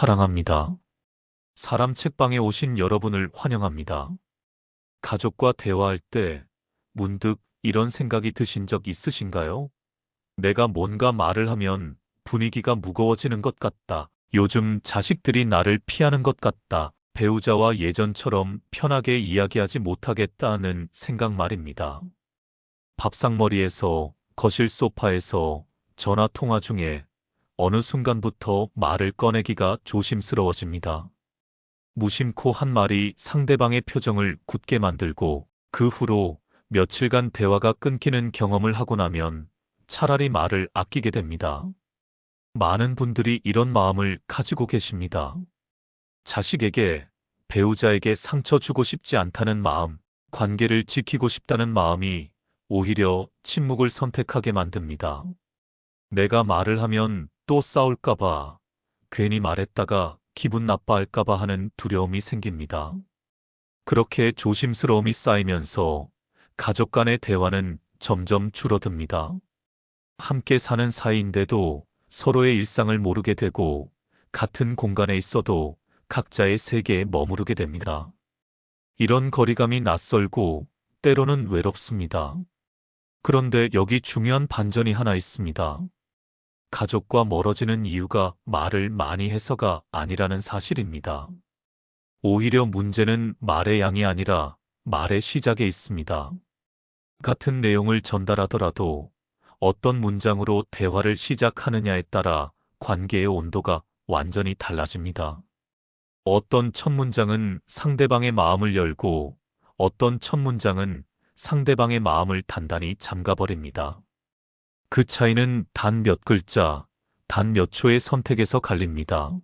사랑합니다. 사람 책방에 오신 여러분을 환영합니다. 가족과 대화할 때 문득 이런 생각이 드신 적 있으신가요? 내가 뭔가 말을 하면 분위기가 무거워지는 것 같다. 요즘 자식들이 나를 피하는 것 같다. 배우자와 예전처럼 편하게 이야기하지 못하겠다는 생각 말입니다. 밥상머리에서, 거실 소파에서, 전화 통화 중에 어느 순간부터 말을 꺼내기가 조심스러워집니다. 무심코 한 말이 상대방의 표정을 굳게 만들고 그 후로 며칠간 대화가 끊기는 경험을 하고 나면 차라리 말을 아끼게 됩니다. 많은 분들이 이런 마음을 가지고 계십니다. 자식에게, 배우자에게 상처 주고 싶지 않다는 마음, 관계를 지키고 싶다는 마음이 오히려 침묵을 선택하게 만듭니다. 내가 말을 하면 또 싸울까봐, 괜히 말했다가 기분 나빠할까봐 하는 두려움이 생깁니다. 그렇게 조심스러움이 쌓이면서 가족 간의 대화는 점점 줄어듭니다. 함께 사는 사이인데도 서로의 일상을 모르게 되고 같은 공간에 있어도 각자의 세계에 머무르게 됩니다. 이런 거리감이 낯설고 때로는 외롭습니다. 그런데 여기 중요한 반전이 하나 있습니다. 가족과 멀어지는 이유가 말을 많이 해서가 아니라는 사실입니다. 오히려 문제는 말의 양이 아니라 말의 시작에 있습니다. 같은 내용을 전달하더라도 어떤 문장으로 대화를 시작하느냐에 따라 관계의 온도가 완전히 달라집니다. 어떤 첫 문장은 상대방의 마음을 열고 어떤 첫 문장은 상대방의 마음을 단단히 잠가버립니다. 그 차이는 단 몇 글자, 단 몇 초의 선택에서 갈립니다.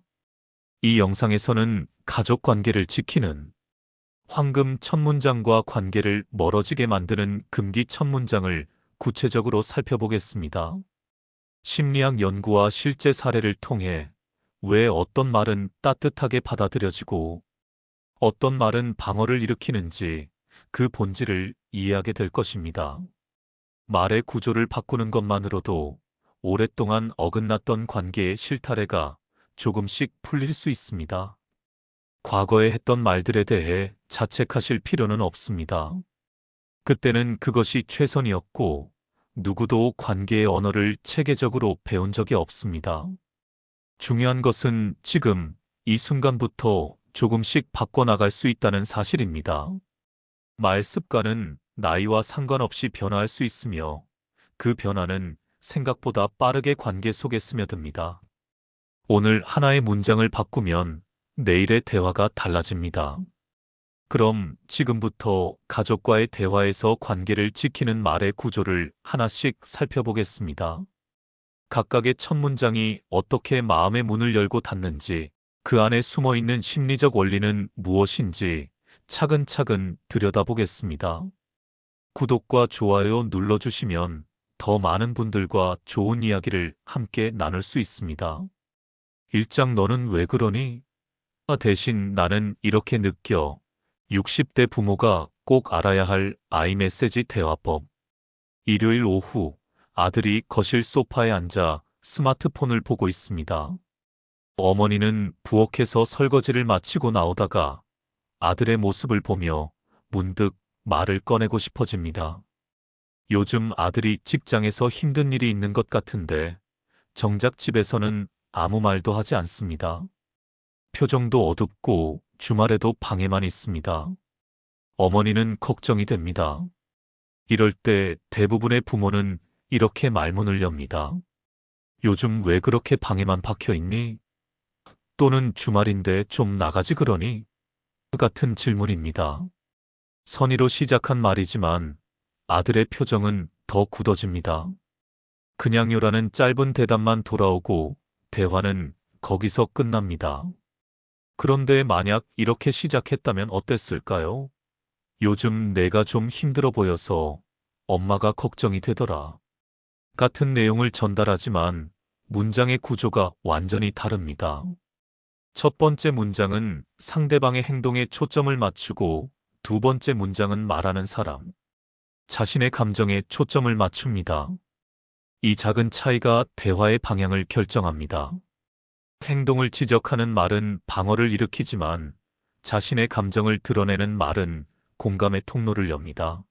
이 영상에서는 가족 관계를 지키는 황금 첫 문장과 관계를 멀어지게 만드는 금기 첫 문장을 구체적으로 살펴보겠습니다. 심리학 연구와 실제 사례를 통해 왜 어떤 말은 따뜻하게 받아들여지고 어떤 말은 방어를 일으키는지 그 본질을 이해하게 될 것입니다. 말의 구조를 바꾸는 것만으로도 오랫동안 어긋났던 관계의 실타래가 조금씩 풀릴 수 있습니다. 과거에 했던 말들에 대해 자책하실 필요는 없습니다. 그때는 그것이 최선이었고 누구도 관계의 언어를 체계적으로 배운 적이 없습니다. 중요한 것은 지금 이 순간부터 조금씩 바꿔나갈 수 있다는 사실입니다. 말 습관은 나이와 상관없이 변화할 수 있으며 그 변화는 생각보다 빠르게 관계 속에 스며듭니다. 오늘 하나의 문장을 바꾸면 내일의 대화가 달라집니다. 그럼 지금부터 가족과의 대화에서 관계를 지키는 말의 구조를 하나씩 살펴보겠습니다. 각각의 첫 문장이 어떻게 마음의 문을 열고 닫는지, 그 안에 숨어 있는 심리적 원리는 무엇인지 차근차근 들여다보겠습니다. 구독과 좋아요 눌러주시면 더 많은 분들과 좋은 이야기를 함께 나눌 수 있습니다. 1장 너는 왜 그러니? 대신 나는 이렇게 느껴. 60대 부모가 꼭 알아야 할 아이메시지 대화법. 일요일 오후 아들이 거실 소파에 앉아 스마트폰을 보고 있습니다. 어머니는 부엌에서 설거지를 마치고 나오다가 아들의 모습을 보며 문득 말을 꺼내고 싶어집니다. 요즘 아들이 직장에서 힘든 일이 있는 것 같은데 정작 집에서는 아무 말도 하지 않습니다. 표정도 어둡고 주말에도 방에만 있습니다. 어머니는 걱정이 됩니다. 이럴 때 대부분의 부모는 이렇게 말문을 엽니다. 요즘 왜 그렇게 방에만 박혀 있니? 또는 주말인데 좀 나가지 그러니? 같은 질문입니다. 선의로 시작한 말이지만 아들의 표정은 더 굳어집니다. 그냥요라는 짧은 대답만 돌아오고 대화는 거기서 끝납니다. 그런데 만약 이렇게 시작했다면 어땠을까요? 요즘 내가 좀 힘들어 보여서 엄마가 걱정이 되더라. 같은 내용을 전달하지만 문장의 구조가 완전히 다릅니다. 첫 번째 문장은 상대방의 행동에 초점을 맞추고 두 번째 문장은 말하는 사람, 자신의 감정에 초점을 맞춥니다. 이 작은 차이가 대화의 방향을 결정합니다. 행동을 지적하는 말은 방어를 일으키지만 자신의 감정을 드러내는 말은 공감의 통로를 엽니다.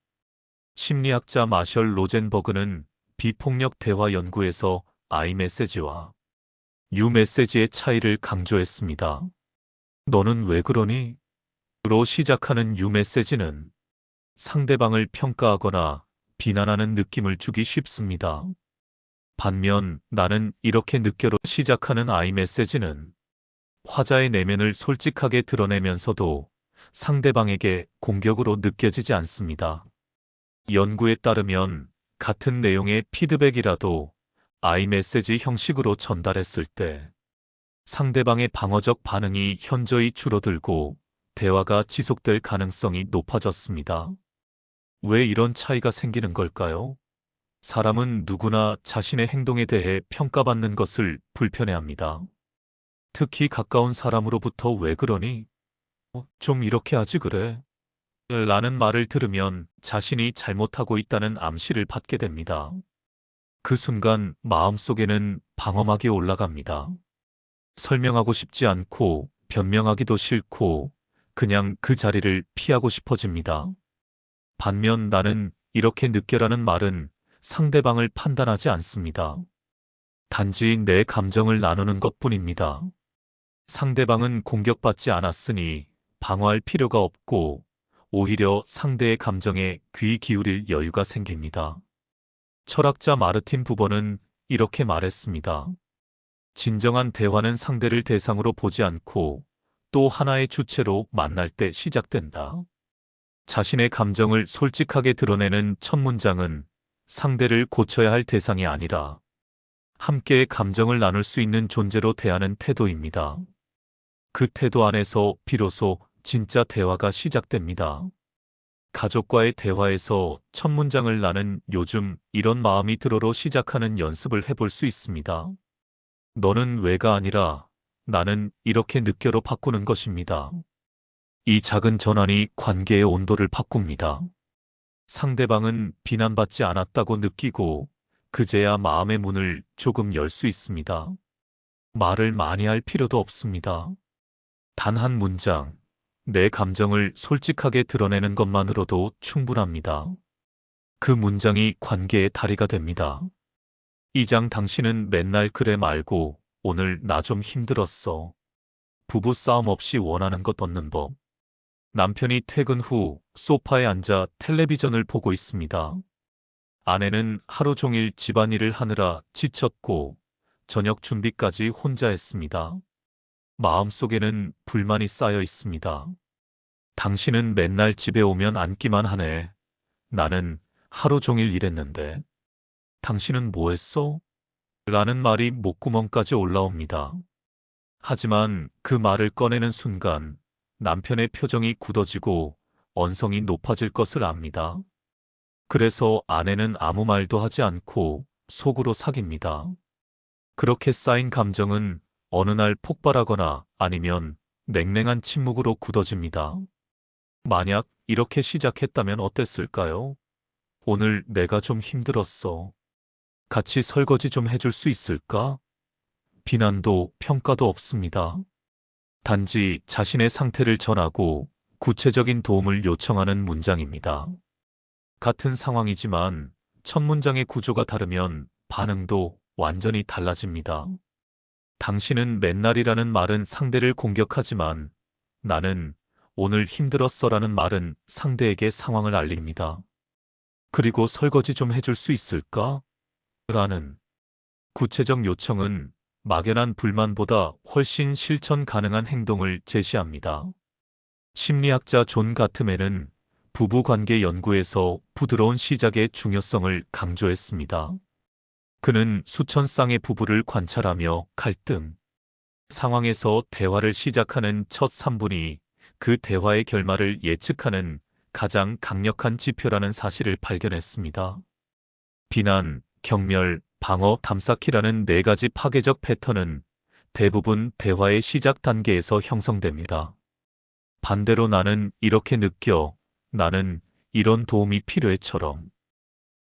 심리학자 마셜 로젠버그는 비폭력 대화 연구에서 I 메시지와 U 메시지의 차이를 강조했습니다. 너는 왜 그러니? 로 시작하는 U 메시지는 상대방을 평가하거나 비난하는 느낌을 주기 쉽습니다. 반면 나는 이렇게 느껴로 시작하는 I 메시지는 화자의 내면을 솔직하게 드러내면서도 상대방에게 공격으로 느껴지지 않습니다. 연구에 따르면 같은 내용의 피드백이라도 I 메시지 형식으로 전달했을 때 상대방의 방어적 반응이 현저히 줄어들고 대화가 지속될 가능성이 높아졌습니다. 왜 이런 차이가 생기는 걸까요? 사람은 누구나 자신의 행동에 대해 평가받는 것을 불편해합니다. 특히 가까운 사람으로부터 왜 그러니? 좀 이렇게 하지 그래. 라는 말을 들으면 자신이 잘못하고 있다는 암시를 받게 됩니다. 그 순간 마음속에는 방어막이 올라갑니다. 설명하고 싶지 않고 변명하기도 싫고 그냥 그 자리를 피하고 싶어집니다. 반면 나는 이렇게 느껴라는 말은 상대방을 판단하지 않습니다. 단지 내 감정을 나누는 것뿐입니다. 상대방은 공격받지 않았으니 방어할 필요가 없고 오히려 상대의 감정에 귀 기울일 여유가 생깁니다. 철학자 마르틴 부버는 이렇게 말했습니다. 진정한 대화는 상대를 대상으로 보지 않고 또 하나의 주체로 만날 때 시작된다. 자신의 감정을 솔직하게 드러내는 첫 문장은 상대를 고쳐야 할 대상이 아니라 함께의 감정을 나눌 수 있는 존재로 대하는 태도입니다. 그 태도 안에서 비로소 진짜 대화가 시작됩니다. 가족과의 대화에서 첫 문장을 나는 요즘 이런 마음이 들어로 시작하는 연습을 해볼 수 있습니다. 너는 왜가 아니라 나는 이렇게 느껴로 바꾸는 것입니다. 이 작은 전환이 관계의 온도를 바꿉니다. 상대방은 비난받지 않았다고 느끼고 그제야 마음의 문을 조금 열 수 있습니다. 말을 많이 할 필요도 없습니다. 단 한 문장, 내 감정을 솔직하게 드러내는 것만으로도 충분합니다. 그 문장이 관계의 다리가 됩니다. 이장 당신은 맨날 그래 말고 오늘 나 좀 힘들었어. 부부 싸움 없이 원하는 것 얻는 법. 남편이 퇴근 후 소파에 앉아 텔레비전을 보고 있습니다. 아내는 하루 종일 집안일을 하느라 지쳤고 저녁 준비까지 혼자 했습니다. 마음속에는 불만이 쌓여 있습니다. 당신은 맨날 집에 오면 앉기만 하네. 나는 하루 종일 일했는데. 당신은 뭐 했어? 라는 말이 목구멍까지 올라옵니다. 하지만 그 말을 꺼내는 순간 남편의 표정이 굳어지고 언성이 높아질 것을 압니다. 그래서 아내는 아무 말도 하지 않고 속으로 사깁니다. 그렇게 쌓인 감정은 어느 날 폭발하거나 아니면 냉랭한 침묵으로 굳어집니다. 만약 이렇게 시작했다면 어땠을까요? 오늘 내가 좀 힘들었어. 같이 설거지 좀 해줄 수 있을까? 비난도 평가도 없습니다. 단지 자신의 상태를 전하고 구체적인 도움을 요청하는 문장입니다. 같은 상황이지만 첫 문장의 구조가 다르면 반응도 완전히 달라집니다. 당신은 맨날이라는 말은 상대를 공격하지만 나는 오늘 힘들었어라는 말은 상대에게 상황을 알립니다. 그리고 설거지 좀 해줄 수 있을까? 라는 구체적 요청은 막연한 불만보다 훨씬 실천 가능한 행동을 제시합니다. 심리학자 존 가트맨은 부부관계 연구에서 부드러운 시작의 중요성을 강조했습니다. 그는 수천 쌍의 부부를 관찰하며 갈등 상황에서 대화를 시작하는 첫 3분이 그 대화의 결말을 예측하는 가장 강력한 지표라는 사실을 발견했습니다. 비난, 경멸, 방어, 담쌓기라는 네 가지 파괴적 패턴은 대부분 대화의 시작 단계에서 형성됩니다. 반대로 나는 이렇게 느껴, 나는 이런 도움이 필요해처럼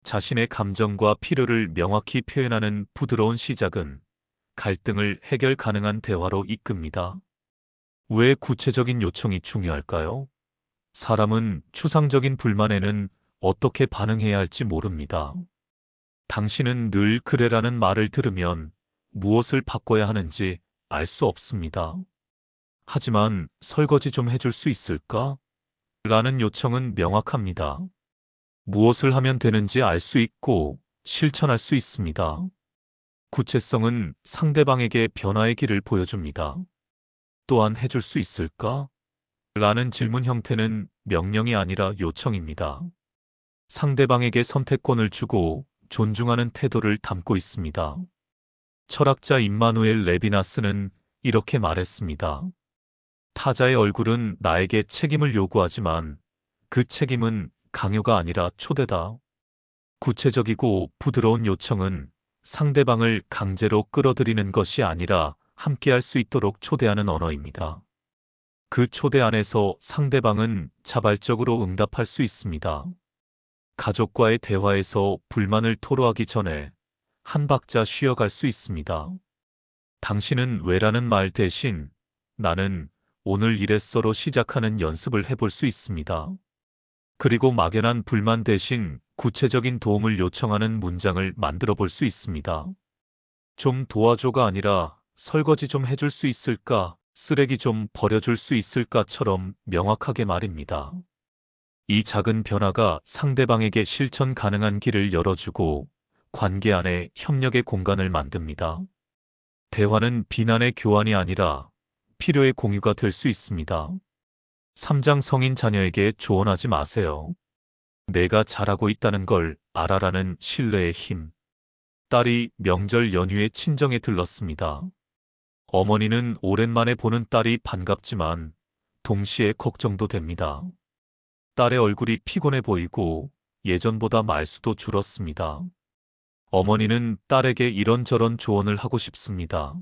자신의 감정과 필요를 명확히 표현하는 부드러운 시작은 갈등을 해결 가능한 대화로 이끕니다. 왜 구체적인 요청이 중요할까요? 사람은 추상적인 불만에는 어떻게 반응해야 할지 모릅니다. 당신은 늘 그래라는 말을 들으면 무엇을 바꿔야 하는지 알 수 없습니다. 하지만 설거지 좀 해줄 수 있을까? 라는 요청은 명확합니다. 무엇을 하면 되는지 알 수 있고 실천할 수 있습니다. 구체성은 상대방에게 변화의 길을 보여줍니다. 또한 해줄 수 있을까? 라는 질문 형태는 명령이 아니라 요청입니다. 상대방에게 선택권을 주고 존중하는 태도를 담고 있습니다. 철학자 임마누엘 레비나스는 이렇게 말했습니다. 타자의 얼굴은 나에게 책임을 요구하지만 그 책임은 강요가 아니라 초대다. 구체적이고 부드러운 요청은 상대방을 강제로 끌어들이는 것이 아니라 함께할 수 있도록 초대하는 언어입니다. 그 초대 안에서 상대방은 자발적으로 응답할 수 있습니다. 가족과의 대화에서 불만을 토로하기 전에 한 박자 쉬어갈 수 있습니다. 당신은 왜라는 말 대신 나는 오늘 이랬어로 시작하는 연습을 해볼 수 있습니다. 그리고 막연한 불만 대신 구체적인 도움을 요청하는 문장을 만들어 볼 수 있습니다. 좀 도와줘가 아니라 설거지 좀 해줄 수 있을까? 쓰레기 좀 버려줄 수 있을까?처럼 명확하게 말입니다. 이 작은 변화가 상대방에게 실천 가능한 길을 열어주고 관계 안에 협력의 공간을 만듭니다. 대화는 비난의 교환이 아니라 필요의 공유가 될 수 있습니다. 3장 성인 자녀에게 조언하지 마세요. 내가 잘하고 있다는 걸 알아라는 신뢰의 힘. 딸이 명절 연휴에 친정에 들렀습니다. 어머니는 오랜만에 보는 딸이 반갑지만 동시에 걱정도 됩니다. 딸의 얼굴이 피곤해 보이고 예전보다 말수도 줄었습니다. 어머니는 딸에게 이런저런 조언을 하고 싶습니다.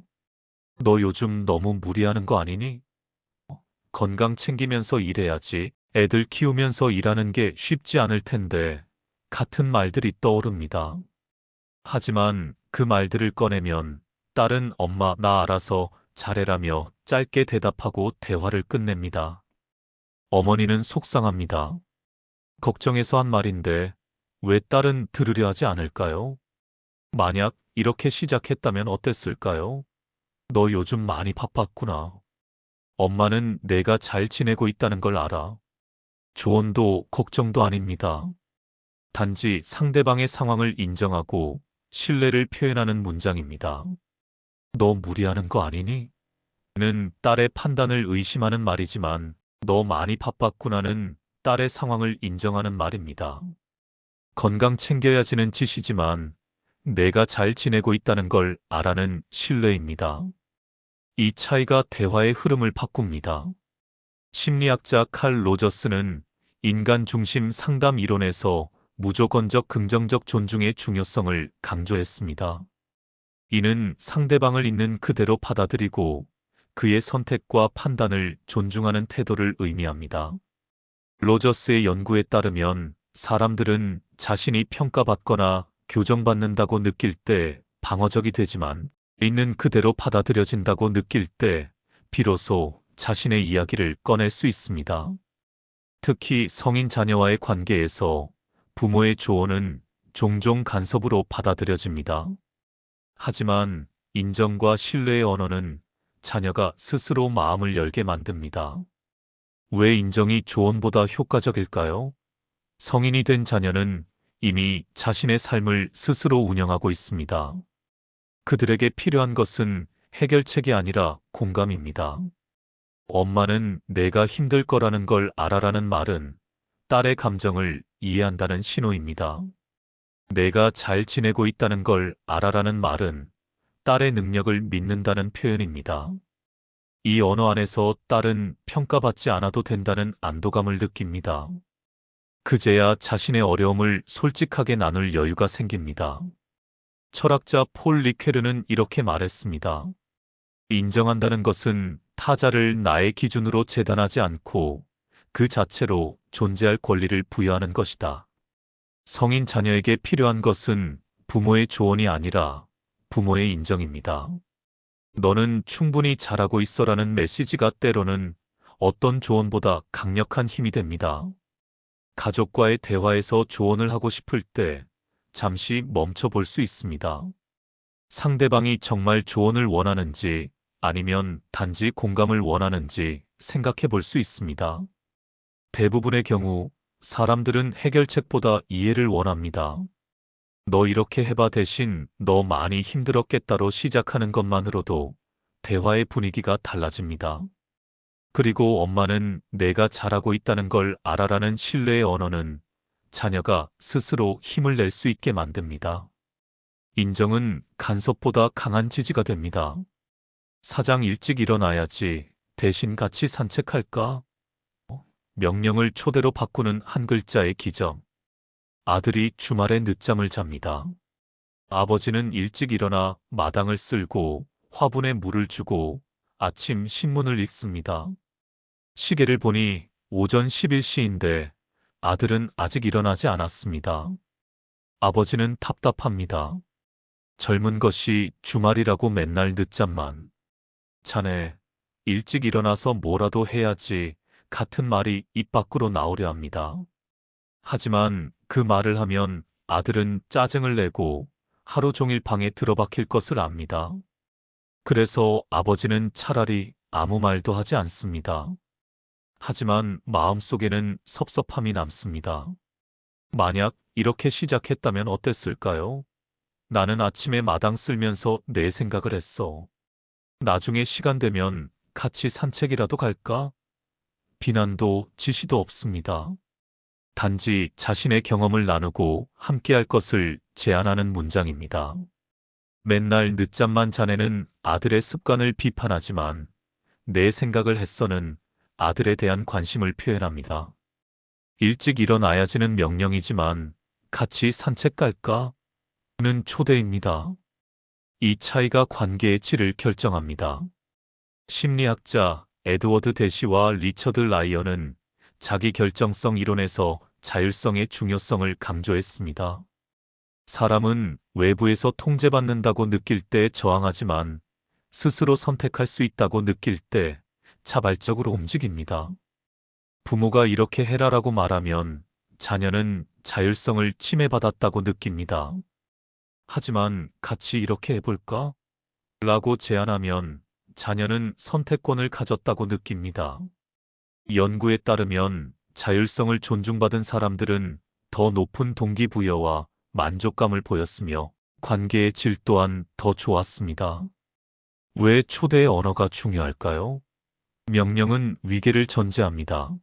너 요즘 너무 무리하는 거 아니니? 건강 챙기면서 일해야지. 애들 키우면서 일하는 게 쉽지 않을 텐데 같은 말들이 떠오릅니다. 하지만 그 말들을 꺼내면 딸은 엄마 나 알아서 잘해라며 짧게 대답하고 대화를 끝냅니다. 어머니는 속상합니다. 걱정해서 한 말인데 왜 딸은 들으려 하지 않을까요? 만약 이렇게 시작했다면 어땠을까요? 너 요즘 많이 바빴구나. 엄마는 내가 잘 지내고 있다는 걸 알아. 조언도 걱정도 아닙니다. 단지 상대방의 상황을 인정하고 신뢰를 표현하는 문장입니다. 너 무리하는 거 아니니? 는 딸의 판단을 의심하는 말이지만 너 많이 바빴구나는 딸의 상황을 인정하는 말입니다. 건강 챙겨야지는 짓이지만 내가 잘 지내고 있다는 걸 알아는 신뢰입니다. 이 차이가 대화의 흐름을 바꿉니다. 심리학자 칼 로저스는 인간 중심 상담 이론에서 무조건적 긍정적 존중의 중요성을 강조했습니다. 이는 상대방을 있는 그대로 받아들이고 그의 선택과 판단을 존중하는 태도를 의미합니다. 로저스의 연구에 따르면 사람들은 자신이 평가받거나 교정받는다고 느낄 때 방어적이 되지만 있는 그대로 받아들여진다고 느낄 때 비로소 자신의 이야기를 꺼낼 수 있습니다. 특히 성인 자녀와의 관계에서 부모의 조언은 종종 간섭으로 받아들여집니다. 하지만 인정과 신뢰의 언어는 자녀가 스스로 마음을 열게 만듭니다. 왜 인정이 조언보다 효과적일까요? 성인이 된 자녀는 이미 자신의 삶을 스스로 운영하고 있습니다. 그들에게 필요한 것은 해결책이 아니라 공감입니다. 엄마는 내가 힘들 거라는 걸 알아라는 말은 딸의 감정을 이해한다는 신호입니다. 내가 잘 지내고 있다는 걸 알아라는 말은 딸의 능력을 믿는다는 표현입니다. 이 언어 안에서 딸은 평가받지 않아도 된다는 안도감을 느낍니다. 그제야 자신의 어려움을 솔직하게 나눌 여유가 생깁니다. 철학자 폴 리케르는 이렇게 말했습니다. 인정한다는 것은 타자를 나의 기준으로 재단하지 않고 그 자체로 존재할 권리를 부여하는 것이다. 성인 자녀에게 필요한 것은 부모의 조언이 아니라 부모의 인정입니다. 너는 충분히 잘하고 있어라는 메시지가 때로는 어떤 조언보다 강력한 힘이 됩니다. 가족과의 대화에서 조언을 하고 싶을 때 잠시 멈춰 볼 수 있습니다. 상대방이 정말 조언을 원하는지 아니면 단지 공감을 원하는지 생각해 볼 수 있습니다. 대부분의 경우 사람들은 해결책보다 이해를 원합니다. 너 이렇게 해봐 대신 너 많이 힘들었겠다로 시작하는 것만으로도 대화의 분위기가 달라집니다. 그리고 엄마는 내가 잘하고 있다는 걸 알아라는 신뢰의 언어는 자녀가 스스로 힘을 낼 수 있게 만듭니다. 인정은 간섭보다 강한 지지가 됩니다. 사장 일찍 일어나야지. 대신 같이 산책할까? 명령을 초대로 바꾸는 한 글자의 기적. 아들이 주말에 늦잠을 잡니다. 아버지는 일찍 일어나 마당을 쓸고 화분에 물을 주고 아침 신문을 읽습니다. 시계를 보니 오전 11시인데 아들은 아직 일어나지 않았습니다. 아버지는 답답합니다. 젊은 것이 주말이라고 맨날 늦잠만. 자네, 일찍 일어나서 뭐라도 해야지 같은 말이 입 밖으로 나오려 합니다. 하지만 그 말을 하면 아들은 짜증을 내고 하루 종일 방에 들어박힐 것을 압니다. 그래서 아버지는 차라리 아무 말도 하지 않습니다. 하지만 마음속에는 섭섭함이 남습니다. 만약 이렇게 시작했다면 어땠을까요? 나는 아침에 마당 쓸면서 내 생각을 했어. 나중에 시간 되면 같이 산책이라도 갈까? 비난도 지시도 없습니다. 단지 자신의 경험을 나누고 함께할 것을 제안하는 문장입니다. 맨날 늦잠만 자네는 아들의 습관을 비판하지만 내 생각을 했어는 아들에 대한 관심을 표현합니다. 일찍 일어나야지는 명령이지만 같이 산책 갈까? 는 초대입니다. 이 차이가 관계의 질을 결정합니다. 심리학자 에드워드 대시와 리처드 라이언은 자기 결정성 이론에서 자율성의 중요성을 강조했습니다. 사람은 외부에서 통제받는다고 느낄 때 저항하지만 스스로 선택할 수 있다고 느낄 때 자발적으로 움직입니다. 부모가 이렇게 해라라고 말하면 자녀는 자율성을 침해받았다고 느낍니다. 하지만 같이 이렇게 해볼까? 라고 제안하면 자녀는 선택권을 가졌다고 느낍니다. 연구에 따르면 자율성을 존중받은 사람들은 더 높은 동기부여와 만족감을 보였으며 관계의 질 또한 더 좋았습니다. 왜 초대의 언어가 중요할까요? 명령은 위계를 전제합니다.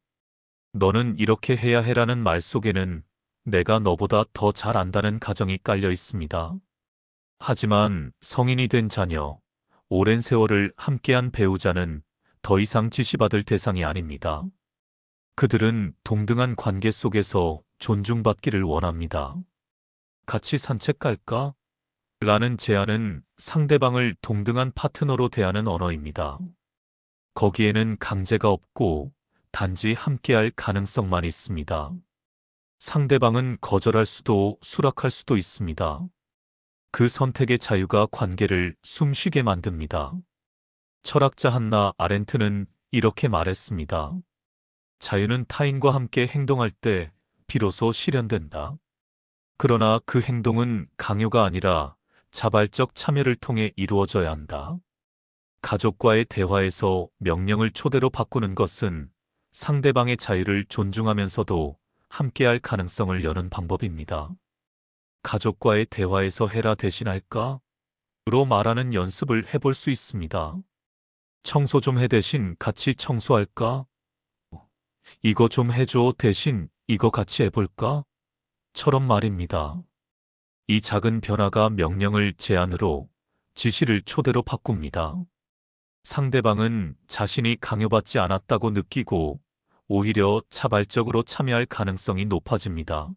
너는 이렇게 해야 해라는 말 속에는 내가 너보다 더 잘 안다는 가정이 깔려 있습니다. 하지만 성인이 된 자녀, 오랜 세월을 함께한 배우자는 더 이상 지시받을 대상이 아닙니다. 그들은 동등한 관계 속에서 존중받기를 원합니다. 같이 산책 갈까? 라는 제안은 상대방을 동등한 파트너로 대하는 언어입니다. 거기에는 강제가 없고 단지 함께할 가능성만 있습니다. 상대방은 거절할 수도 수락할 수도 있습니다. 그 선택의 자유가 관계를 숨쉬게 만듭니다. 철학자 한나 아렌트는 이렇게 말했습니다. 자유는 타인과 함께 행동할 때 비로소 실현된다. 그러나 그 행동은 강요가 아니라 자발적 참여를 통해 이루어져야 한다. 가족과의 대화에서 명령을 초대로 바꾸는 것은 상대방의 자유를 존중하면서도 함께할 가능성을 여는 방법입니다. 가족과의 대화에서 해라 대신 할까? 로 말하는 연습을 해볼 수 있습니다. 청소 좀 해 대신 같이 청소할까? 이거 좀 해줘 대신 이거 같이 해볼까? 처럼 말입니다. 이 작은 변화가 명령을 제안으로, 지시를 초대로 바꿉니다. 상대방은 자신이 강요받지 않았다고 느끼고 오히려 자발적으로 참여할 가능성이 높아집니다.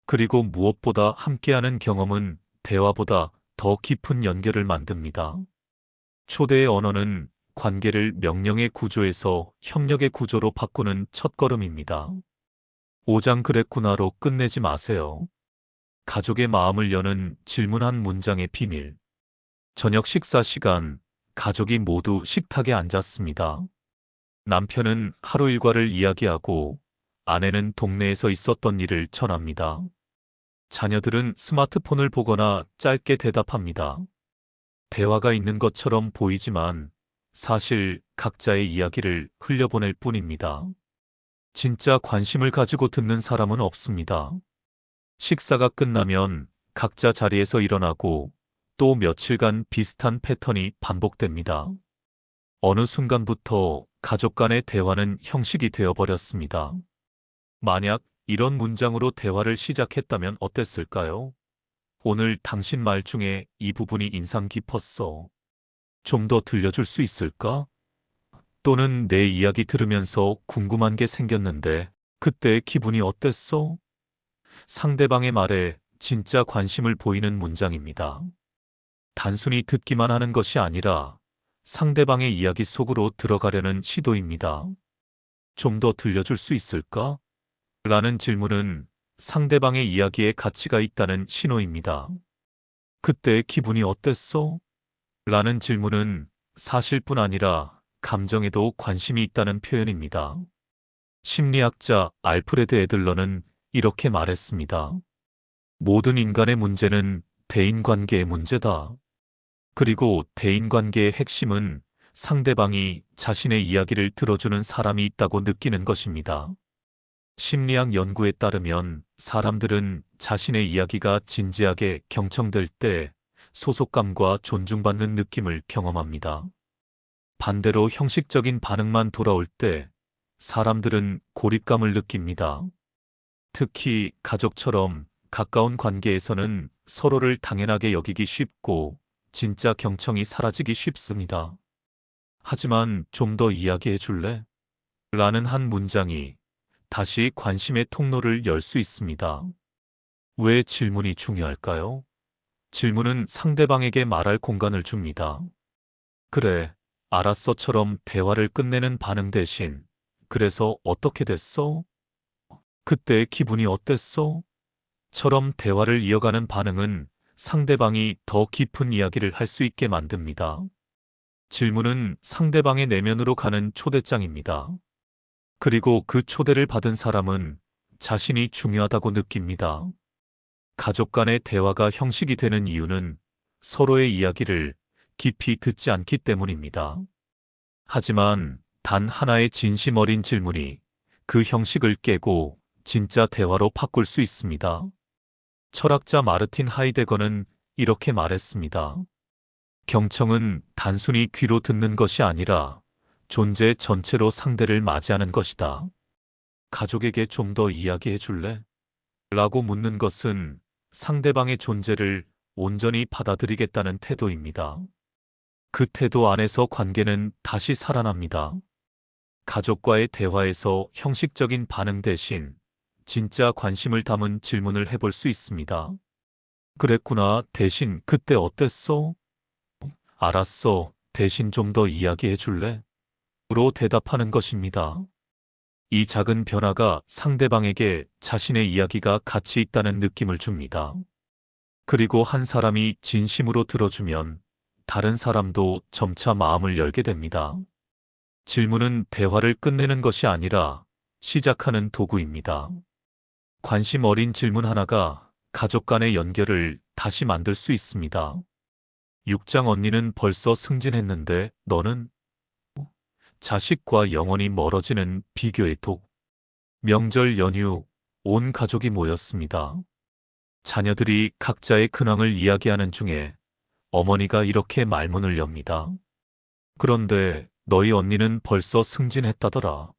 그리고 무엇보다 함께하는 경험은 대화보다 더 깊은 연결을 만듭니다. 초대의 언어는 관계를 명령의 구조에서 협력의 구조로 바꾸는 첫걸음입니다. 5장 그랬구나로 끝내지 마세요. 가족의 마음을 여는 질문 한 문장의 비밀. 저녁 식사 시간, 가족이 모두 식탁에 앉았습니다. 남편은 하루 일과를 이야기하고 아내는 동네에서 있었던 일을 전합니다. 자녀들은 스마트폰을 보거나 짧게 대답합니다. 대화가 있는 것처럼 보이지만 사실 각자의 이야기를 흘려보낼 뿐입니다. 진짜 관심을 가지고 듣는 사람은 없습니다. 식사가 끝나면 각자 자리에서 일어나고 또 며칠간 비슷한 패턴이 반복됩니다. 어느 순간부터 가족 간의 대화는 형식이 되어버렸습니다. 만약 이런 문장으로 대화를 시작했다면 어땠을까요? 오늘 당신 말 중에 이 부분이 인상 깊었어. 좀 더 들려줄 수 있을까? 또는 내 이야기 들으면서 궁금한 게 생겼는데 그때 기분이 어땠어? 상대방의 말에 진짜 관심을 보이는 문장입니다. 단순히 듣기만 하는 것이 아니라 상대방의 이야기 속으로 들어가려는 시도입니다. 좀 더 들려줄 수 있을까? 라는 질문은 상대방의 이야기에 가치가 있다는 신호입니다. 그때 기분이 어땠어? 라는 질문은 사실뿐 아니라 감정에도 관심이 있다는 표현입니다. 심리학자 알프레드 애들러는 이렇게 말했습니다. 모든 인간의 문제는 대인관계의 문제다. 그리고 대인관계의 핵심은 상대방이 자신의 이야기를 들어주는 사람이 있다고 느끼는 것입니다. 심리학 연구에 따르면 사람들은 자신의 이야기가 진지하게 경청될 때 소속감과 존중받는 느낌을 경험합니다. 반대로 형식적인 반응만 돌아올 때 사람들은 고립감을 느낍니다. 특히 가족처럼 가까운 관계에서는 서로를 당연하게 여기기 쉽고 진짜 경청이 사라지기 쉽습니다. 하지만 좀 더 이야기해 줄래? 라는 한 문장이 다시 관심의 통로를 열 수 있습니다. 왜 질문이 중요할까요? 질문은 상대방에게 말할 공간을 줍니다. 그래, 알았어처럼 대화를 끝내는 반응 대신 그래서 어떻게 됐어? 그때 기분이 어땠어? 처럼 대화를 이어가는 반응은 상대방이 더 깊은 이야기를 할 수 있게 만듭니다. 질문은 상대방의 내면으로 가는 초대장입니다. 그리고 그 초대를 받은 사람은 자신이 중요하다고 느낍니다. 가족 간의 대화가 형식이 되는 이유는 서로의 이야기를 깊이 듣지 않기 때문입니다. 하지만 단 하나의 진심 어린 질문이 그 형식을 깨고 진짜 대화로 바꿀 수 있습니다. 철학자 마르틴 하이데거는 이렇게 말했습니다. 경청은 단순히 귀로 듣는 것이 아니라 존재 전체로 상대를 맞이하는 것이다. 가족에게 좀 더 이야기해 줄래? 라고 묻는 것은 상대방의 존재를 온전히 받아들이겠다는 태도입니다. 그 태도 안에서 관계는 다시 살아납니다. 가족과의 대화에서 형식적인 반응 대신 진짜 관심을 담은 질문을 해볼 수 있습니다. 그랬구나. 대신 그때 어땠어? 알았어. 대신 좀 더 이야기해 줄래? 로 대답하는 것입니다. 이 작은 변화가 상대방에게 자신의 이야기가 가치 있다는 느낌을 줍니다. 그리고 한 사람이 진심으로 들어주면 다른 사람도 점차 마음을 열게 됩니다. 질문은 대화를 끝내는 것이 아니라 시작하는 도구입니다. 관심 어린 질문 하나가 가족 간의 연결을 다시 만들 수 있습니다. 육장 언니는 벌써 승진했는데 너는? 자식과 영원히 멀어지는 비교의 독. 명절 연휴, 온 가족이 모였습니다. 자녀들이 각자의 근황을 이야기하는 중에 어머니가 이렇게 말문을 엽니다. 그런데 너희 언니는 벌써 승진했다더라.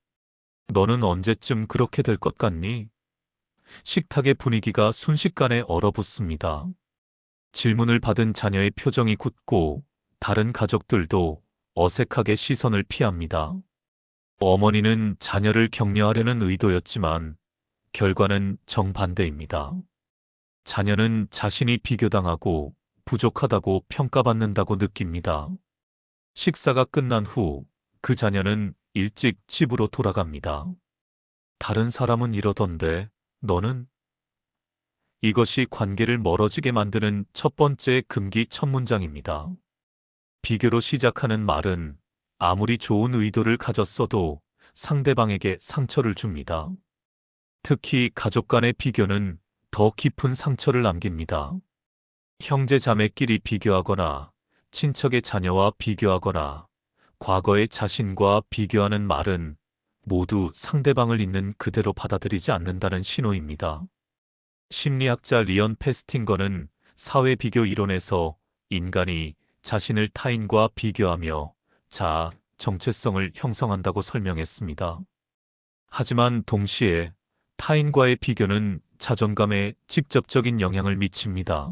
너는 언제쯤 그렇게 될 것 같니? 식탁의 분위기가 순식간에 얼어붙습니다. 질문을 받은 자녀의 표정이 굳고 다른 가족들도 어색하게 시선을 피합니다. 어머니는 자녀를 격려하려는 의도였지만 결과는 정반대입니다. 자녀는 자신이 비교당하고 부족하다고 평가받는다고 느낍니다. 식사가 끝난 후 그 자녀는 일찍 집으로 돌아갑니다. 다른 사람은 이러던데 너는? 이것이 관계를 멀어지게 만드는 첫 번째 금기 첫 문장입니다. 비교로 시작하는 말은 아무리 좋은 의도를 가졌어도 상대방에게 상처를 줍니다. 특히 가족 간의 비교는 더 깊은 상처를 남깁니다. 형제 자매끼리 비교하거나 친척의 자녀와 비교하거나 과거의 자신과 비교하는 말은 모두 상대방을 있는 그대로 받아들이지 않는다는 신호입니다. 심리학자 리언 페스팅거는 사회 비교 이론에서 인간이 자신을 타인과 비교하며 자아, 정체성을 형성한다고 설명했습니다. 하지만 동시에 타인과의 비교는 자존감에 직접적인 영향을 미칩니다.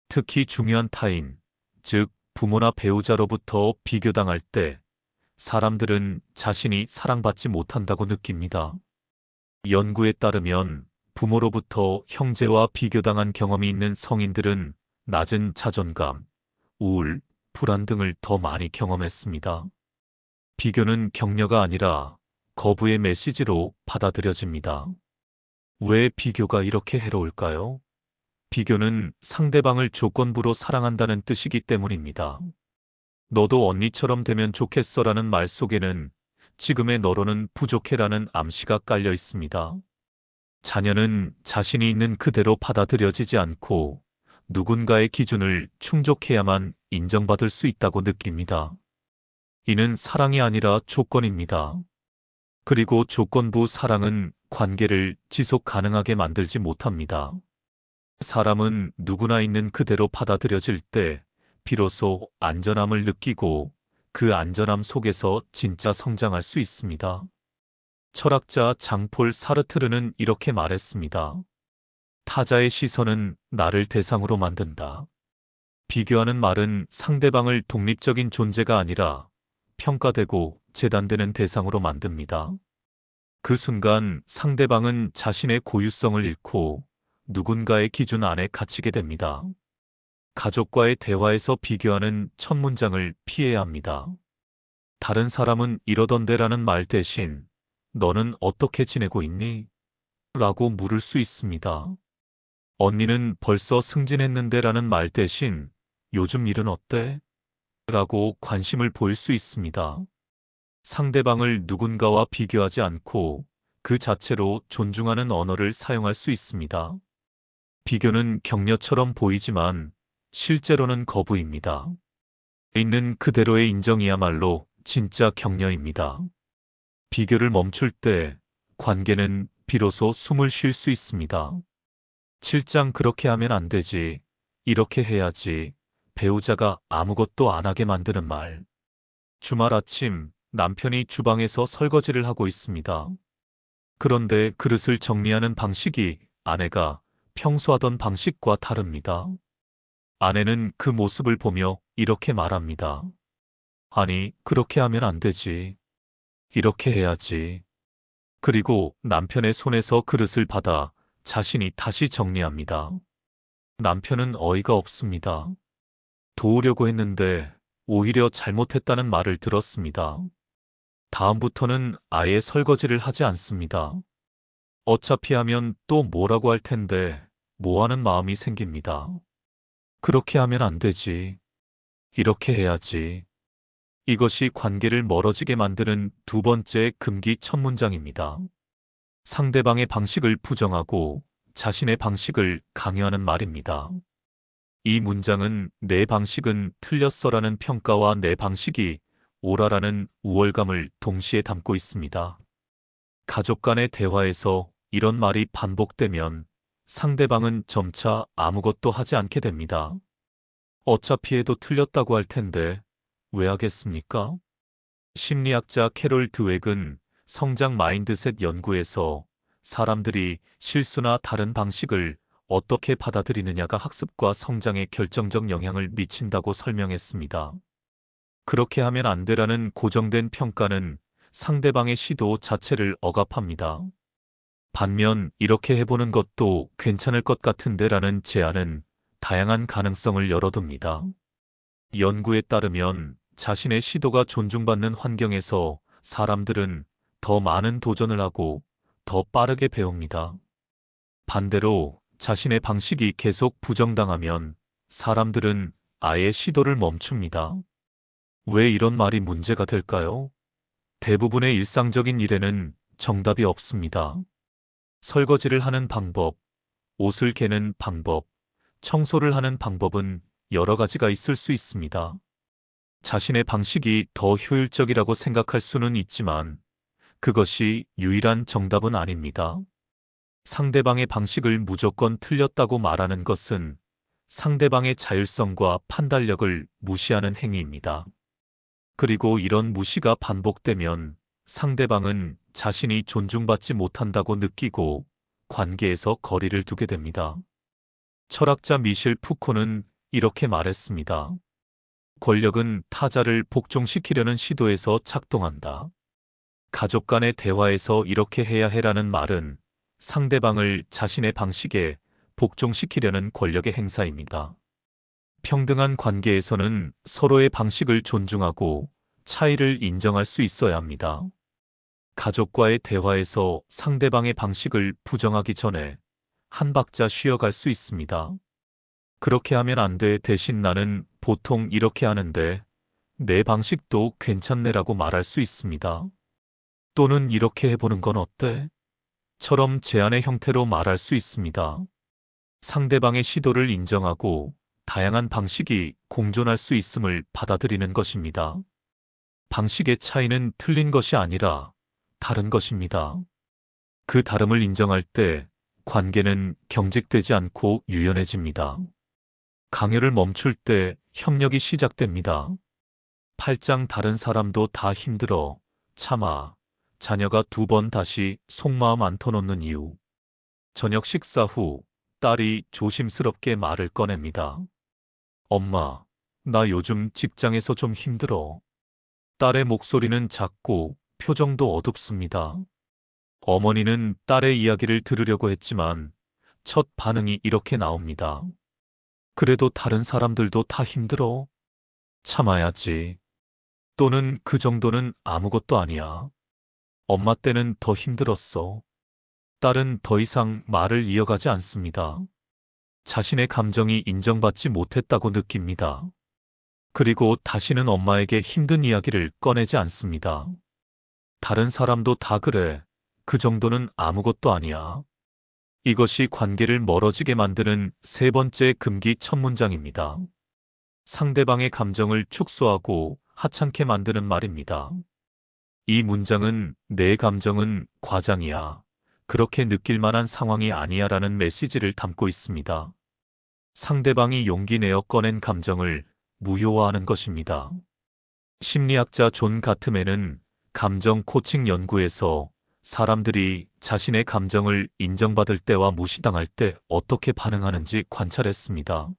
특히 중요한 타인, 즉 부모나 배우자로부터 비교당할 때 사람들은 자신이 사랑받지 못한다고 느낍니다. 연구에 따르면 부모로부터 형제와 비교당한 경험이 있는 성인들은 낮은 자존감, 우울, 불안 등을 더 많이 경험했습니다. 비교는 격려가 아니라 거부의 메시지로 받아들여집니다. 왜 비교가 이렇게 해로울까요? 비교는 상대방을 조건부로 사랑한다는 뜻이기 때문입니다. 너도 언니처럼 되면 좋겠어라는 말 속에는 지금의 너로는 부족해라는 암시가 깔려 있습니다. 자녀는 자신이 있는 그대로 받아들여지지 않고 누군가의 기준을 충족해야만 인정받을 수 있다고 느낍니다. 이는 사랑이 아니라 조건입니다. 그리고 조건부 사랑은 관계를 지속 가능하게 만들지 못합니다. 사람은 누구나 있는 그대로 받아들여질 때 비로소 안전함을 느끼고 그 안전함 속에서 진짜 성장할 수 있습니다. 철학자 장폴 사르트르는 이렇게 말했습니다. 타자의 시선은 나를 대상으로 만든다. 비교하는 말은 상대방을 독립적인 존재가 아니라 평가되고 재단되는 대상으로 만듭니다. 그 순간 상대방은 자신의 고유성을 잃고 누군가의 기준 안에 갇히게 됩니다. 가족과의 대화에서 비교하는 첫 문장을 피해야 합니다. 다른 사람은 이러던데라는 말 대신 너는 어떻게 지내고 있니? 라고 물을 수 있습니다. 언니는 벌써 승진했는데라는 말 대신 요즘 일은 어때? 라고 관심을 보일 수 있습니다. 상대방을 누군가와 비교하지 않고 그 자체로 존중하는 언어를 사용할 수 있습니다. 비교는 격려처럼 보이지만 실제로는 거부입니다. 있는 그대로의 인정이야말로 진짜 격려입니다. 비교를 멈출 때 관계는 비로소 숨을 쉴 수 있습니다. 7장 그렇게 하면 안 되지, 이렇게 해야지, 배우자가 아무것도 안 하게 만드는 말. 주말 아침 남편이 주방에서 설거지를 하고 있습니다. 그런데 그릇을 정리하는 방식이 아내가 평소 하던 방식과 다릅니다. 아내는 그 모습을 보며 이렇게 말합니다. 아니, 그렇게 하면 안 되지. 이렇게 해야지. 그리고 남편의 손에서 그릇을 받아 자신이 다시 정리합니다. 남편은 어이가 없습니다. 도우려고 했는데 오히려 잘못했다는 말을 들었습니다. 다음부터는 아예 설거지를 하지 않습니다. 어차피 하면 또 뭐라고 할 텐데 뭐 하는 마음이 생깁니다. 그렇게 하면 안 되지. 이렇게 해야지. 이것이 관계를 멀어지게 만드는 두 번째 금기 첫 문장입니다. 상대방의 방식을 부정하고 자신의 방식을 강요하는 말입니다. 이 문장은 내 방식은 틀렸어라는 평가와 내 방식이 옳아라는 우월감을 동시에 담고 있습니다. 가족 간의 대화에서 이런 말이 반복되면 상대방은 점차 아무것도 하지 않게 됩니다. 어차피 해도 틀렸다고 할 텐데 왜 하겠습니까? 심리학자 캐롤 드웩은 성장 마인드셋 연구에서 사람들이 실수나 다른 방식을 어떻게 받아들이느냐가 학습과 성장에 결정적 영향을 미친다고 설명했습니다. 그렇게 하면 안 되라는 고정된 평가는 상대방의 시도 자체를 억압합니다. 반면 이렇게 해보는 것도 괜찮을 것 같은데라는 제안은 다양한 가능성을 열어둡니다. 연구에 따르면 자신의 시도가 존중받는 환경에서 사람들은 더 많은 도전을 하고 더 빠르게 배웁니다. 반대로 자신의 방식이 계속 부정당하면 사람들은 아예 시도를 멈춥니다. 왜 이런 말이 문제가 될까요? 대부분의 일상적인 일에는 정답이 없습니다. 설거지를 하는 방법, 옷을 개는 방법, 청소를 하는 방법은 여러 가지가 있을 수 있습니다. 자신의 방식이 더 효율적이라고 생각할 수는 있지만 그것이 유일한 정답은 아닙니다. 상대방의 방식을 무조건 틀렸다고 말하는 것은 상대방의 자율성과 판단력을 무시하는 행위입니다. 그리고 이런 무시가 반복되면 상대방은 자신이 존중받지 못한다고 느끼고 관계에서 거리를 두게 됩니다. 철학자 미셸 푸코는 이렇게 말했습니다. 권력은 타자를 복종시키려는 시도에서 작동한다. 가족 간의 대화에서 이렇게 해야 해라는 말은 상대방을 자신의 방식에 복종시키려는 권력의 행사입니다. 평등한 관계에서는 서로의 방식을 존중하고 차이를 인정할 수 있어야 합니다. 가족과의 대화에서 상대방의 방식을 부정하기 전에 한 박자 쉬어갈 수 있습니다. 그렇게 하면 안 돼. 대신 나는 보통 이렇게 하는데 내 방식도 괜찮네라고 말할 수 있습니다. 또는 이렇게 해보는 건 어때? 처럼 제안의 형태로 말할 수 있습니다. 상대방의 시도를 인정하고 다양한 방식이 공존할 수 있음을 받아들이는 것입니다. 방식의 차이는 틀린 것이 아니라 다른 것입니다. 그 다름을 인정할 때 관계는 경직되지 않고 유연해집니다. 강요를 멈출 때 협력이 시작됩니다. 8장 다른 사람도 다 힘들어, 참아. 자녀가 2번 다시 속마음 안 터놓는 이유. 저녁 식사 후 딸이 조심스럽게 말을 꺼냅니다. 엄마, 나 요즘 직장에서 좀 힘들어. 딸의 목소리는 작고 표정도 어둡습니다. 어머니는 딸의 이야기를 들으려고 했지만 첫 반응이 이렇게 나옵니다. 그래도 다른 사람들도 다 힘들어. 참아야지. 또는 그 정도는 아무것도 아니야. 엄마 때는 더 힘들었어. 딸은 더 이상 말을 이어가지 않습니다. 자신의 감정이 인정받지 못했다고 느낍니다. 그리고 다시는 엄마에게 힘든 이야기를 꺼내지 않습니다. 다른 사람도 다 그래. 그 정도는 아무것도 아니야. 이것이 관계를 멀어지게 만드는 세 번째 금기 첫 문장입니다. 상대방의 감정을 축소하고 하찮게 만드는 말입니다. 이 문장은 내 감정은 과장이야. 그렇게 느낄 만한 상황이 아니야 라는 메시지를 담고 있습니다. 상대방이 용기 내어 꺼낸 감정을 무효화하는 것입니다. 심리학자 존 가트맨은 감정 코칭 연구에서 사람들이 자신의 감정을 인정받을 때와 무시당할 때 어떻게 반응하는지 관찰했습니다.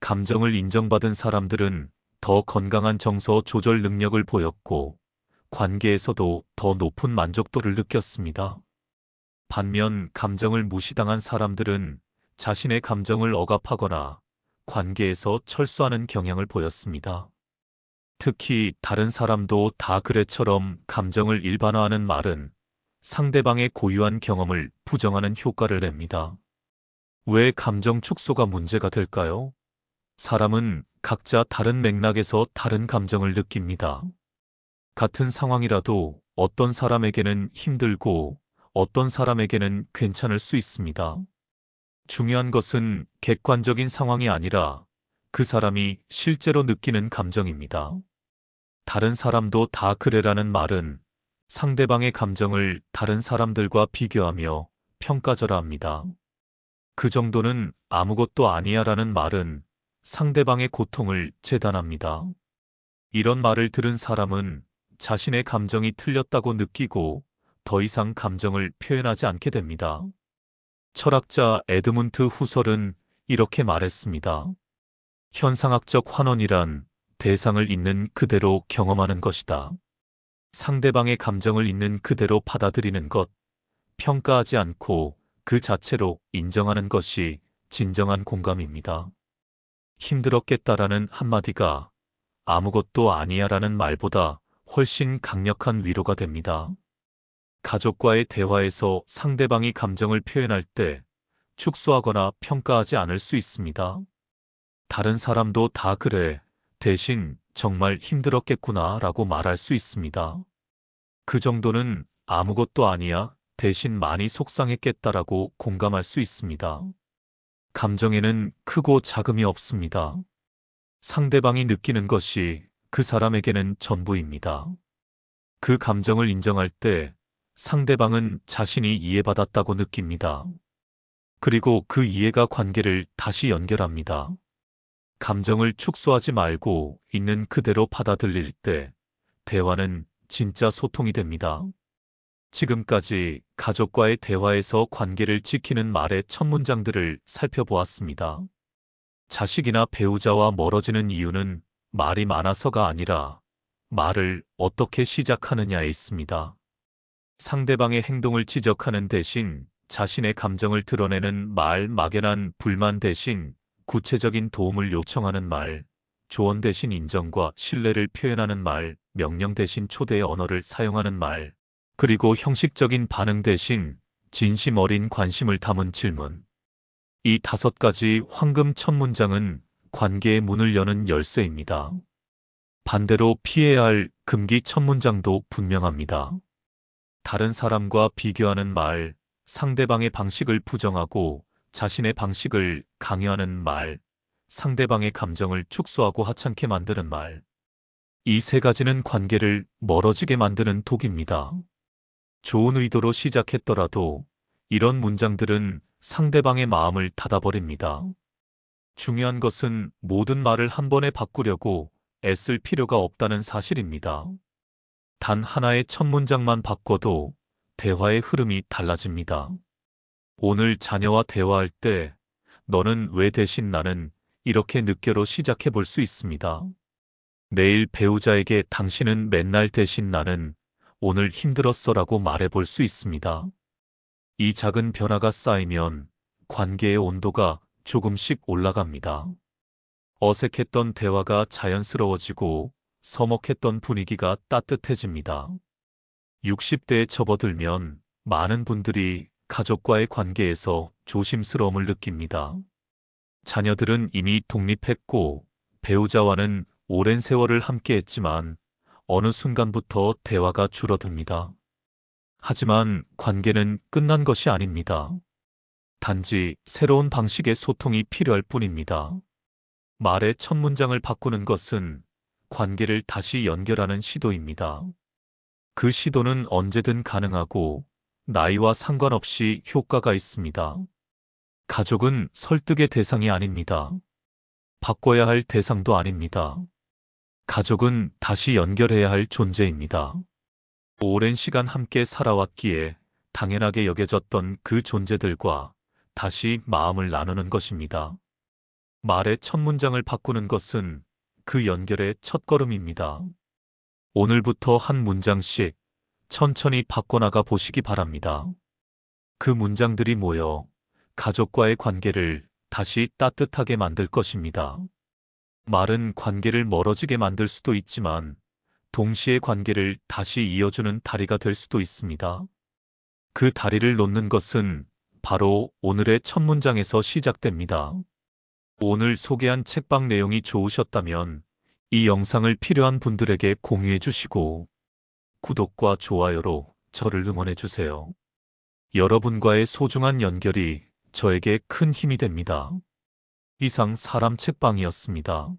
감정을 인정받은 사람들은 더 건강한 정서 조절 능력을 보였고 관계에서도 더 높은 만족도를 느꼈습니다. 반면 감정을 무시당한 사람들은 자신의 감정을 억압하거나 관계에서 철수하는 경향을 보였습니다. 특히 다른 사람도 다 그래처럼 감정을 일반화하는 말은 상대방의 고유한 경험을 부정하는 효과를 냅니다. 왜 감정 축소가 문제가 될까요? 사람은 각자 다른 맥락에서 다른 감정을 느낍니다. 같은 상황이라도 어떤 사람에게는 힘들고 어떤 사람에게는 괜찮을 수 있습니다. 중요한 것은 객관적인 상황이 아니라 그 사람이 실제로 느끼는 감정입니다. 다른 사람도 다 그래라는 말은 상대방의 감정을 다른 사람들과 비교하며 평가절하합니다. 그 정도는 아무것도 아니야라는 말은 상대방의 고통을 재단합니다. 이런 말을 들은 사람은 자신의 감정이 틀렸다고 느끼고 더 이상 감정을 표현하지 않게 됩니다. 철학자 에드문트 후설은 이렇게 말했습니다. 현상학적 환원이란 대상을 있는 그대로 경험하는 것이다. 상대방의 감정을 있는 그대로 받아들이는 것, 평가하지 않고 그 자체로 인정하는 것이 진정한 공감입니다. 힘들었겠다라는 한마디가 아무것도 아니야라는 말보다 훨씬 강력한 위로가 됩니다. 가족과의 대화에서 상대방이 감정을 표현할 때 축소하거나 평가하지 않을 수 있습니다. 다른 사람도 다 그래. 대신 정말 힘들었겠구나 라고 말할 수 있습니다. 그 정도는 아무것도 아니야. 대신 많이 속상했겠다라고 공감할 수 있습니다. 감정에는 크고 작음이 없습니다. 상대방이 느끼는 것이 그 사람에게는 전부입니다. 그 감정을 인정할 때 상대방은 자신이 이해받았다고 느낍니다. 그리고 그 이해가 관계를 다시 연결합니다. 감정을 축소하지 말고 있는 그대로 받아들일 때 대화는 진짜 소통이 됩니다. 지금까지 가족과의 대화에서 관계를 지키는 말의 첫 문장들을 살펴보았습니다. 자식이나 배우자와 멀어지는 이유는 말이 많아서가 아니라 말을 어떻게 시작하느냐에 있습니다. 상대방의 행동을 지적하는 대신 자신의 감정을 드러내는 말, 막연한 불만 대신 구체적인 도움을 요청하는 말, 조언 대신 인정과 신뢰를 표현하는 말, 명령 대신 초대의 언어를 사용하는 말, 그리고 형식적인 반응 대신 진심 어린 관심을 담은 질문. 이 5가지 황금 첫 문장은 관계의 문을 여는 열쇠입니다. 반대로 피해야 할 금기 첫 문장도 분명합니다. 다른 사람과 비교하는 말, 상대방의 방식을 부정하고 자신의 방식을 강요하는 말, 상대방의 감정을 축소하고 하찮게 만드는 말. 이 3가지는 관계를 멀어지게 만드는 독입니다. 좋은 의도로 시작했더라도 이런 문장들은 상대방의 마음을 닫아버립니다. 중요한 것은 모든 말을 한 번에 바꾸려고 애쓸 필요가 없다는 사실입니다. 단 하나의 첫 문장만 바꿔도 대화의 흐름이 달라집니다. 오늘 자녀와 대화할 때 너는 왜 대신 나는 이렇게 느껴로 시작해 볼 수 있습니다. 내일 배우자에게 당신은 맨날 대신 나는 오늘 힘들었어라고 말해 볼 수 있습니다. 이 작은 변화가 쌓이면 관계의 온도가 조금씩 올라갑니다. 어색했던 대화가 자연스러워지고 서먹했던 분위기가 따뜻해집니다. 60대에 접어들면 많은 분들이 가족과의 관계에서 조심스러움을 느낍니다. 자녀들은 이미 독립했고 배우자와는 오랜 세월을 함께했지만 어느 순간부터 대화가 줄어듭니다. 하지만 관계는 끝난 것이 아닙니다. 단지 새로운 방식의 소통이 필요할 뿐입니다. 말의 첫 문장을 바꾸는 것은 관계를 다시 연결하는 시도입니다. 그 시도는 언제든 가능하고 나이와 상관없이 효과가 있습니다. 가족은 설득의 대상이 아닙니다. 바꿔야 할 대상도 아닙니다. 가족은 다시 연결해야 할 존재입니다. 오랜 시간 함께 살아왔기에 당연하게 여겨졌던 그 존재들과 다시 마음을 나누는 것입니다. 말의 첫 문장을 바꾸는 것은 그 연결의 첫걸음입니다. 오늘부터 한 문장씩 천천히 바꿔나가 보시기 바랍니다. 그 문장들이 모여 가족과의 관계를 다시 따뜻하게 만들 것입니다. 말은 관계를 멀어지게 만들 수도 있지만 동시에 관계를 다시 이어주는 다리가 될 수도 있습니다. 그 다리를 놓는 것은 바로 오늘의 첫 문장에서 시작됩니다. 오늘 소개한 책방 내용이 좋으셨다면 이 영상을 필요한 분들에게 공유해 주시고 구독과 좋아요로 저를 응원해 주세요. 여러분과의 소중한 연결이 저에게 큰 힘이 됩니다. 이상 사람 책방이었습니다.